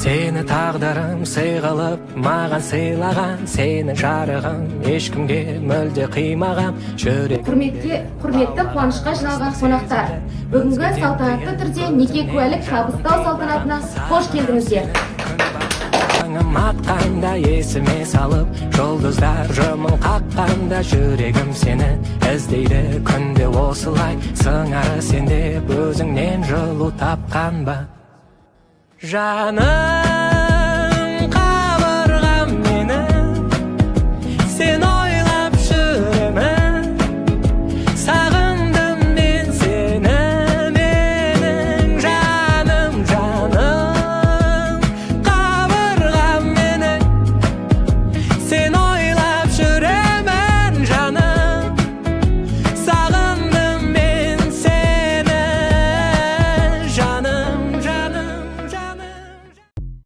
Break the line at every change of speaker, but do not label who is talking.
Seni taqdirim sıyğılıb mağan sıylagan, senin жарығың ешкімге мүлде қимаған.
Құрметті қуанышқа жиналған қонақтар, бүгінгі салтанатты түрде неке куәлік табыстау салтанатына қош келдіңіздер.
Атқанда есіме салып, жұлдыздар жымың қаққанда, жүрегім сені іздейді күнде осылай. Сыңары сенде өзіңнен жылу тапқан ба? Жаным